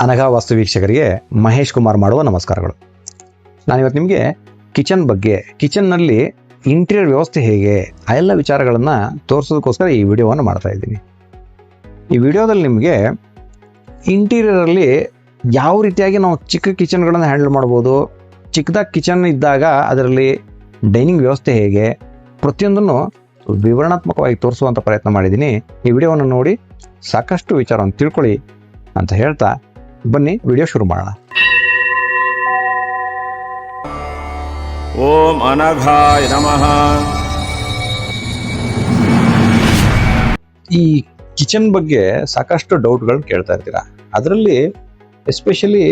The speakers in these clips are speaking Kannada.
ಅನಘಾ ವಾಸ್ತು ವೀಕ್ಷಕರಿಗೆ ಮಹೇಶ್ ಕುಮಾರ್ ಮಾಡುವ ನಮಸ್ಕಾರಗಳು. ನಾನಿವತ್ತು ನಿಮಗೆ ಕಿಚನ್ ಬಗ್ಗೆ, ಕಿಚನ್ನಲ್ಲಿ ಇಂಟೀರಿಯರ್ ವ್ಯವಸ್ಥೆ ಹೇಗೆ ಆ ಎಲ್ಲ ವಿಚಾರಗಳನ್ನು ತೋರಿಸೋದಕ್ಕೋಸ್ಕರ ಈ ವಿಡಿಯೋವನ್ನು ಮಾಡ್ತಾ ಇದ್ದೀನಿ. ಈ ವಿಡಿಯೋದಲ್ಲಿ ನಿಮಗೆ ಇಂಟೀರಿಯರಲ್ಲಿ ಯಾವ ರೀತಿಯಾಗಿ ನಾವು ಚಿಕ್ಕ ಕಿಚನ್ಗಳನ್ನು ಹ್ಯಾಂಡಲ್ ಮಾಡ್ಬೋದು, ಚಿಕ್ಕದಾಗಿ ಕಿಚನ್ ಇದ್ದಾಗ ಅದರಲ್ಲಿ ಡೈನಿಂಗ್ ವ್ಯವಸ್ಥೆ ಹೇಗೆ, ಪ್ರತಿಯೊಂದನ್ನು ವಿವರಣಾತ್ಮಕವಾಗಿ ತೋರಿಸುವಂಥ ಪ್ರಯತ್ನ ಮಾಡಿದ್ದೀನಿ. ಈ ವಿಡಿಯೋವನ್ನು ನೋಡಿ ಸಾಕಷ್ಟು ವಿಚಾರವನ್ನು ತಿಳ್ಕೊಳ್ಳಿ ಅಂತ ಹೇಳ್ತಾ ಬನ್ನಿ ವಿಡಿಯೋ ಶುರು ಮಾಡೋಣ. ಓಂ ಅನಘಾಯ ನಮಃ. ಈ ಕಿಚನ್ ಬಗ್ಗೆ ಸಾಕಷ್ಟು ಡೌಟ್ಗಳು ಕೇಳ್ತಾ ಇರ್ತೀರಾ. ಅದರಲ್ಲಿ ಎಸ್ಪೆಷಲಿ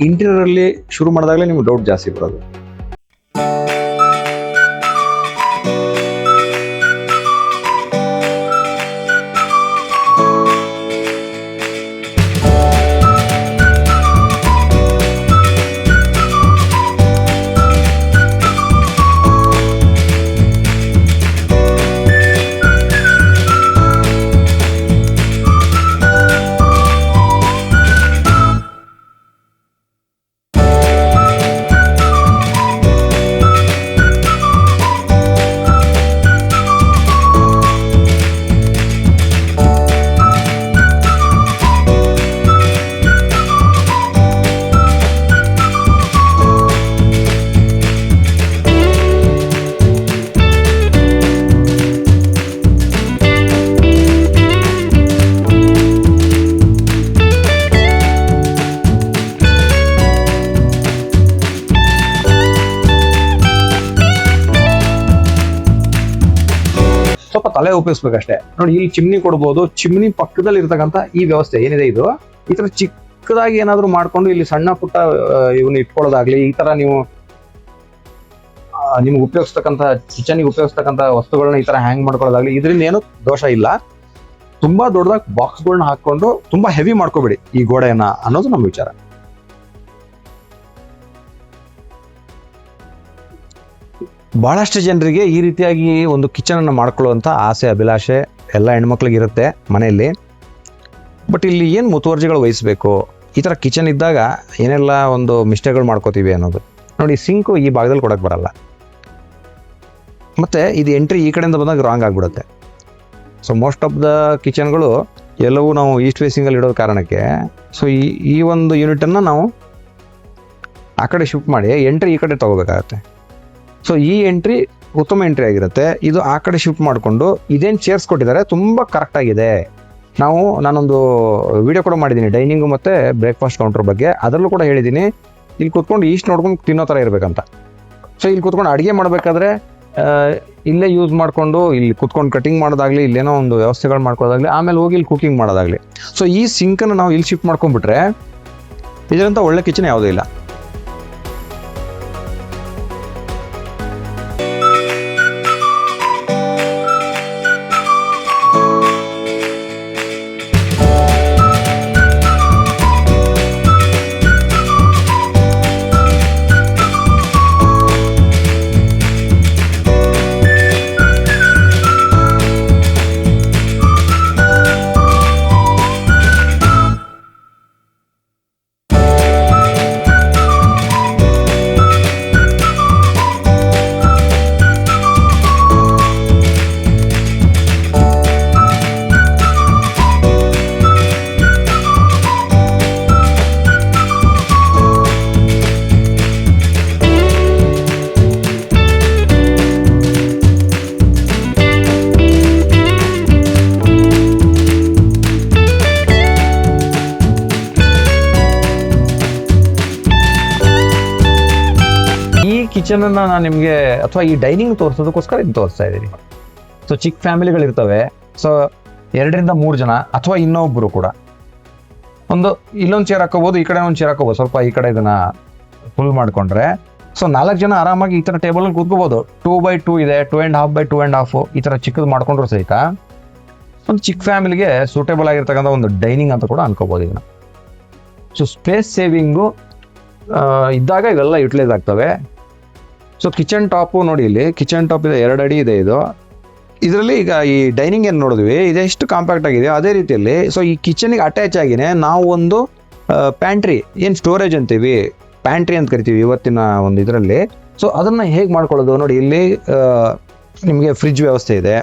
ಇಂಟೀರಿಯರ್ ಅಲ್ಲಿ ಶುರು ಮಾಡಿದಾಗಲೇ ನಿಮ್ಗೆ ಡೌಟ್ ಜಾಸ್ತಿ ಬರೋದು. ಸ್ವಲ್ಪ ತಲೆ ಉಪಯೋಗಿಸ್ಬೇಕಷ್ಟೇ. ನೋಡಿ, ಇಲ್ಲಿ ಚಿಮ್ನಿ ಕೊಡ್ಬೋದು. ಚಿಮ್ನಿ ಪಕ್ಕದಲ್ಲಿ ಇರ್ತಕ್ಕಂಥ ಈ ವ್ಯವಸ್ಥೆ ಏನಿದೆ, ಇದು ಈ ತರ ಚಿಕ್ಕದಾಗಿ ಏನಾದ್ರು ಮಾಡ್ಕೊಂಡು ಇಲ್ಲಿ ಸಣ್ಣ ಪುಟ್ಟ ಇವನ್ನ ಇಟ್ಕೊಳ್ಳೋದಾಗ್ಲಿ, ಈ ತರ ನೀವು ನಿಮ್ಗೆ ಉಪಯೋಗಿಸ್ತಕ್ಕಂಥ ಕಿಚನ್ಗೆ ಉಪಯೋಗಿಸ್ತಕ್ಕಂಥ ವಸ್ತುಗಳನ್ನ ಈ ತರ ಹ್ಯಾಂಗ್ ಮಾಡ್ಕೊಳ್ಳೋದಾಗ್ಲಿ, ಇದರಿಂದ ಏನು ದೋಷ ಇಲ್ಲ. ತುಂಬಾ ದೊಡ್ಡದಾಗಿ ಬಾಕ್ಸ್ಗಳನ್ನ ಹಾಕೊಂಡು ತುಂಬಾ ಹೆವಿ ಮಾಡ್ಕೋಬೇಡಿ ಈ ಗೋಡೆಯನ್ನ ಅನ್ನೋದು ನಮ್ಮ ವಿಚಾರ. ಬಹಳಷ್ಟು ಜನರಿಗೆ ಈ ರೀತಿಯಾಗಿ ಒಂದು ಕಿಚನ್ ಅನ್ನು ಮಾಡ್ಕೊಳ್ಳುವಂಥ ಆಸೆ, ಅಭಿಲಾಷೆ ಎಲ್ಲ ಹೆಣ್ಮಕ್ಳಿಗೆ ಇರುತ್ತೆ ಮನೆಯಲ್ಲಿ. ಬಟ್ ಇಲ್ಲಿ ಏನು ಮುತುವರ್ಜಿಗಳು ವಹಿಸಬೇಕು, ಈ ಥರ ಕಿಚನ್ ಇದ್ದಾಗ ಏನೆಲ್ಲ ಒಂದು ಮಿಸ್ಟೇಕ್ಗಳು ಮಾಡ್ಕೋತೀವಿ ಅನ್ನೋದು. ನೋಡಿ, ಸಿಂಕು ಈ ಭಾಗದಲ್ಲಿ ಕೊಡಕ್ಕೆ ಬರಲ್ಲ, ಮತ್ತು ಇದು ಎಂಟ್ರಿ ಈ ಕಡೆಯಿಂದ ಬಂದಾಗ ರಾಂಗ್ ಆಗಿಬಿಡುತ್ತೆ. ಸೊ ಮೋಸ್ಟ್ ಆಫ್ ದ ಕಿಚನ್ಗಳು ಎಲ್ಲವೂ ನಾವು ಈಸ್ಟ್ ಫೇಸಿಂಗಲ್ಲಿ ಇಡೋದು ಕಾರಣಕ್ಕೆ ಸೊ ಈ ಒಂದು ಯೂನಿಟನ್ನು ನಾವು ಆ ಕಡೆ ಶಿಫ್ಟ್ ಮಾಡಿ ಎಂಟ್ರಿ ಈ ಕಡೆ ತೊಗೋಬೇಕಾಗತ್ತೆ. ಸೊ ಈ ಎಂಟ್ರಿ ಉತ್ತಮ ಎಂಟ್ರಿ ಆಗಿರುತ್ತೆ. ಇದು ಆ ಕಡೆ ಶಿಫ್ಟ್ ಮಾಡಿಕೊಂಡು ಇದೇನು ಚೇರ್ಸ್ ಕೊಟ್ಟಿದ್ದಾರೆ ತುಂಬ ಕರೆಕ್ಟಾಗಿದೆ. ನಾನೊಂದು ವಿಡಿಯೋ ಕೂಡ ಮಾಡಿದ್ದೀನಿ ಡೈನಿಂಗು ಮತ್ತು ಬ್ರೇಕ್ಫಾಸ್ಟ್ ಕೌಂಟರ್ ಬಗ್ಗೆ. ಅದರಲ್ಲೂ ಕೂಡ ಹೇಳಿದ್ದೀನಿ, ಇಲ್ಲಿ ಕೂತ್ಕೊಂಡು ಈಸ್ಟ್ ನೋಡ್ಕೊಂಡು ತಿನ್ನೋ ಥರ ಇರಬೇಕಂತ. ಸೊ ಇಲ್ಲಿ ಕೂತ್ಕೊಂಡು ಅಡುಗೆ ಮಾಡಬೇಕಾದ್ರೆ ಇಲ್ಲೇ ಯೂಸ್ ಮಾಡಿಕೊಂಡು ಇಲ್ಲಿ ಕೂತ್ಕೊಂಡು ಕಟಿಂಗ್ ಮಾಡೋದಾಗಲಿ, ಇಲ್ಲೇನೋ ಒಂದು ವ್ಯವಸ್ಥೆಗಳು ಮಾಡ್ಕೋದಾಗಲಿ, ಆಮೇಲೆ ಹೋಗಿ ಇಲ್ಲಿ ಕುಕಿಂಗ್ ಮಾಡೋದಾಗಲಿ. ಸೊ ಈ ಸಿಂಕನ್ನು ನಾವು ಇಲ್ಲಿ ಶಿಫ್ಟ್ ಮಾಡ್ಕೊಂಡ್ಬಿಟ್ರೆ ಇದರಂತ ಒಳ್ಳೆ ಕಿಚನ್ ಯಾವುದೂ ಇಲ್ಲ. ಕಿಚನ್ ಅನ್ನ ನಾನು ನಿಮಗೆ ಅಥವಾ ಈ ಡೈನಿಂಗ್ ತೋರಿಸೋದಕ್ಕೋಸ್ಕರ ಇದು ತೋರಿಸ್ತಾ ಇದ್ದೀನಿ. ಸೊ ಚಿಕ್ಕ ಫ್ಯಾಮಿಲಿಗಳಿರ್ತವೆ. ಸೊ 2ರಿಂದ 3 ಜನ ಅಥವಾ ಇನ್ನೊಬ್ರು ಕೂಡ ಇಲ್ಲೊಂದು ಚೇರ್ ಹಾಕೋಬಹುದು, ಈ ಕಡೆ ಒಂದು ಚೇರ್ ಹಾಕೋಬಹುದು. ಸ್ವಲ್ಪ ಈ ಕಡೆ ಇದನ್ನ ಫುಲ್ ಮಾಡ್ಕೊಂಡ್ರೆ ಸೊ 4 ಜನ ಆರಾಮಾಗಿ ಈ ತರ ಟೇಬಲ್ ಅಲ್ಲಿ ಕೂತ್ಕೋಬಹುದು. 2x2 ಇದೆ, 2.5x2.5 ಈ ತರ ಚಿಕ್ಕದು ಮಾಡ್ಕೊಂಡ್ರು ಸಹಿತ ಒಂದು ಚಿಕ್ಕ ಫ್ಯಾಮಿಲಿಗೆ ಸೂಟೇಬಲ್ ಆಗಿರ್ತಕ್ಕಂಥ ಒಂದು ಡೈನಿಂಗ್ ಅಂತ ಕೂಡ ಅನ್ಕೋಬಹುದು ಇದನ್ನ. ಸೊ ಸ್ಪೇಸ್ ಸೇವಿಂಗು ಇದ್ದಾಗ ಇವೆಲ್ಲ ಯುಟಿಲೈಸ್ ಆಗ್ತವೆ. ಸೊ ಕಿಚನ್ ಟಾಪು ನೋಡಿ, ಇಲ್ಲಿ ಕಿಚನ್ ಟಾಪ್ ಇದೆ, 2 ಅಡಿ ಇದೆ ಇದು. ಇದರಲ್ಲಿ ಈಗ ಈ ಡೈನಿಂಗ್ ಏನು ನೋಡಿದ್ವಿ ಇದೆಷ್ಟು ಕಾಂಪ್ಯಾಕ್ಟ್ ಆಗಿದೆ, ಅದೇ ರೀತಿಯಲ್ಲಿ ಸೊ ಈ ಕಿಚನ್ಗೆ ಅಟ್ಯಾಚ್ ಆಗಿನೇ ನಾವು ಒಂದು ಪ್ಯಾಂಟ್ರಿ ಏನು ಸ್ಟೋರೇಜ್ ಅಂತೀವಿ, ಪ್ಯಾಂಟ್ರಿ ಅಂತ ಕರಿತೀವಿ ಇವತ್ತಿನ ಒಂದು ಇದರಲ್ಲಿ. ಸೊ ಅದನ್ನು ಹೇಗೆ ಮಾಡ್ಕೊಳ್ಳೋದು ನೋಡಿ, ಇಲ್ಲಿ ನಿಮಗೆ ಫ್ರಿಜ್ ವ್ಯವಸ್ಥೆ ಇದೆ,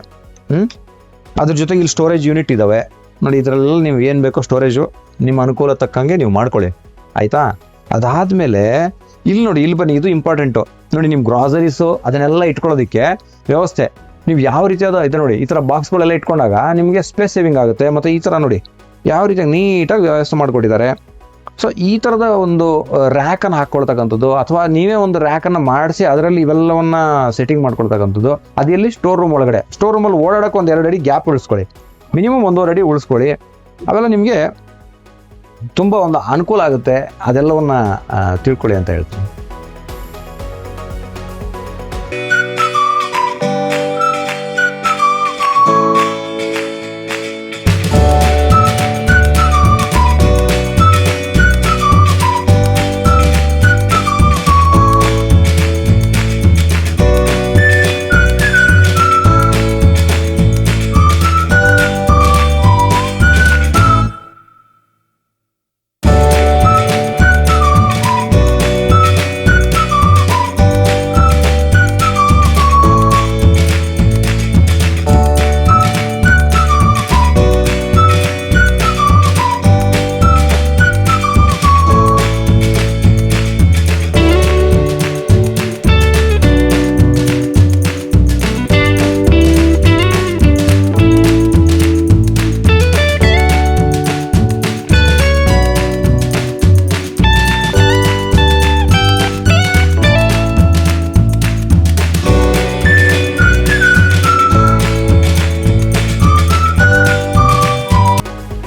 ಅದ್ರ ಜೊತೆಗೆ ಇಲ್ಲಿ ಸ್ಟೋರೇಜ್ ಯೂನಿಟ್ ಇದ್ದಾವೆ ನೋಡಿ. ಇದರಲ್ಲ ನೀವು ಏನು ಬೇಕೋ ಸ್ಟೋರೇಜು ನಿಮ್ಮ ಅನುಕೂಲ ತಕ್ಕಂಗೆ ನೀವು ಮಾಡ್ಕೊಳ್ಳಿ, ಆಯಿತಾ. ಅದಾದಮೇಲೆ ಇಲ್ಲಿ ನೋಡಿ, ಇಲ್ಲಿ ಬನ್ನಿ, ಇದು ಇಂಪಾರ್ಟೆಂಟು ನೋಡಿ. ನಿಮ್ಮ ಗ್ರಾಸರೀಸು ಅದನ್ನೆಲ್ಲ ಇಟ್ಕೊಳ್ಳೋದಕ್ಕೆ ವ್ಯವಸ್ಥೆ ನೀವು ಯಾವ ರೀತಿಯಾದ ಇದೆ ನೋಡಿ, ಈ ಥರ ಬಾಕ್ಸ್ಗಳೆಲ್ಲ ಇಟ್ಕೊಂಡಾಗ ನಿಮಗೆ ಸ್ಪೇಸ್ ಸೇವಿಂಗ್ ಆಗುತ್ತೆ. ಮತ್ತು ಈ ಥರ ನೋಡಿ ಯಾವ ರೀತಿಯಾಗಿ ನೀಟಾಗಿ ವ್ಯವಸ್ಥೆ ಮಾಡಿಕೊಟ್ಟಿದ್ದಾರೆ. ಸೊ ಈ ಥರದ ಒಂದು ರ್ಯಾಕನ್ನು ಹಾಕ್ಕೊಳ್ತಕ್ಕಂಥದ್ದು, ಅಥವಾ ನೀವೇ ಒಂದು ರ್ಯಾಕನ್ನು ಮಾಡಿಸಿ ಅದರಲ್ಲಿ ಇವೆಲ್ಲವನ್ನ ಸೆಟ್ಟಿಂಗ್ ಮಾಡ್ಕೊಳ್ತಕ್ಕಂಥದ್ದು. ಅದು ಎಲ್ಲಿ ಸ್ಟೋರ್ ರೂಮ್ ಒಳಗಡೆ, ಸ್ಟೋರ್ ರೂಮಲ್ಲಿ ಓಡಾಡೋಕೆ ಒಂದು 2 ಅಡಿ ಗ್ಯಾಪ್ ಉಳಿಸ್ಕೊಳ್ಳಿ, ಮಿನಿಮಮ್ 1.5 ಅಡಿ ಉಳಿಸ್ಕೊಳ್ಳಿ. ಅವೆಲ್ಲ ನಿಮಗೆ ತುಂಬ ಒಂದು ಅನುಕೂಲ ಆಗುತ್ತೆ. ಅದೆಲ್ಲವನ್ನ ತಿಳ್ಕೊಳ್ಳಿ ಅಂತ ಹೇಳ್ತೀನಿ.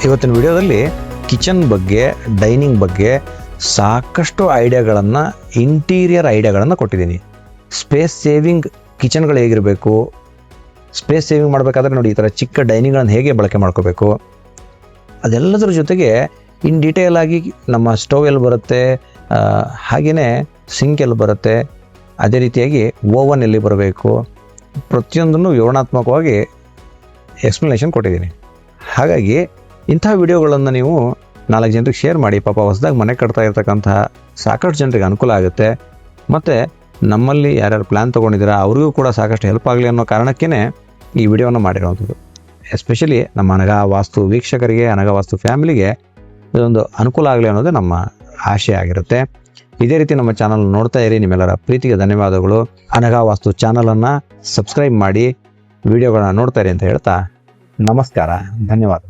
ಇವತ್ತಿನ ವಿಡಿಯೋದಲ್ಲಿ ಕಿಚನ್ ಬಗ್ಗೆ, ಡೈನಿಂಗ್ ಬಗ್ಗೆ ಸಾಕಷ್ಟು ಐಡಿಯಾಗಳನ್ನು, ಇಂಟೀರಿಯರ್ ಐಡಿಯಾಗಳನ್ನು ಕೊಟ್ಟಿದ್ದೀನಿ. ಸ್ಪೇಸ್ ಸೇವಿಂಗ್ ಕಿಚನ್ಗಳು ಹೇಗಿರಬೇಕು, ಸ್ಪೇಸ್ ಸೇವಿಂಗ್ ಮಾಡಬೇಕಾದ್ರೆ ನೋಡಿ ಈ ಥರ ಚಿಕ್ಕ ಡೈನಿಂಗ್ಗಳನ್ನು ಹೇಗೆ ಬಳಕೆ ಮಾಡ್ಕೋಬೇಕು, ಅದೆಲ್ಲದರ ಜೊತೆಗೆ ಇನ್ ಡೀಟೇಲ್ ಆಗಿ ನಮ್ಮ ಸ್ಟವ್ ಎಲ್ಲಿ ಬರುತ್ತೆ, ಹಾಗೆಯೇ ಸಿಂಕ್ ಎಲ್ಲಿ ಬರುತ್ತೆ, ಅದೇ ರೀತಿಯಾಗಿ ಓವನ್ ಎಲ್ಲಿ ಬರಬೇಕು, ಪ್ರತಿಯೊಂದನ್ನು ವಿವರಣಾತ್ಮಕವಾಗಿ ಎಕ್ಸ್ಪ್ಲನೇಷನ್ ಕೊಟ್ಟಿದ್ದೀನಿ. ಹಾಗಾಗಿ ಇಂಥ ವಿಡಿಯೋಗಳನ್ನು ನೀವು 4 ಜನರಿಗೆ ಶೇರ್ ಮಾಡಿ. ಪಾಪ ಹೊಸದಾಗಿ ಮನೆ ಕಟ್ತಾ ಇರ್ತಕ್ಕಂತಹ ಸಾಕಷ್ಟು ಜನರಿಗೆ ಅನುಕೂಲ ಆಗುತ್ತೆ. ಮತ್ತು ನಮ್ಮಲ್ಲಿ ಯಾರ್ಯಾರು ಪ್ಲ್ಯಾನ್ ತೊಗೊಂಡಿದ್ದೀರಾ ಅವ್ರಿಗೂ ಕೂಡ ಸಾಕಷ್ಟು ಹೆಲ್ಪ್ ಆಗಲಿ ಅನ್ನೋ ಕಾರಣಕ್ಕೇ ಈ ವಿಡಿಯೋನ ಮಾಡಿರೋವಂಥದ್ದು. ಎಸ್ಪೆಷಲಿ ನಮ್ಮ ಅನಘಾ ವಾಸ್ತು ವೀಕ್ಷಕರಿಗೆ, ಅನಘಾ ವಾಸ್ತು ಫ್ಯಾಮಿಲಿಗೆ ಇದೊಂದು ಅನುಕೂಲ ಆಗಲಿ ಅನ್ನೋದು ನಮ್ಮ ಆಶೆ ಆಗಿರುತ್ತೆ. ಇದೇ ರೀತಿ ನಮ್ಮ ಚಾನಲ್ ನೋಡ್ತಾ ಇರಿ. ನಿಮ್ಮೆಲ್ಲರ ಪ್ರೀತಿಗೆ ಧನ್ಯವಾದಗಳು. ಅನಘಾ ವಾಸ್ತು ಚಾನಲನ್ನು ಸಬ್ಸ್ಕ್ರೈಬ್ ಮಾಡಿ, ವಿಡಿಯೋಗಳನ್ನ ನೋಡ್ತಾ ಇರಿ ಅಂತ ಹೇಳ್ತಾ ನಮಸ್ಕಾರ, ಧನ್ಯವಾದ.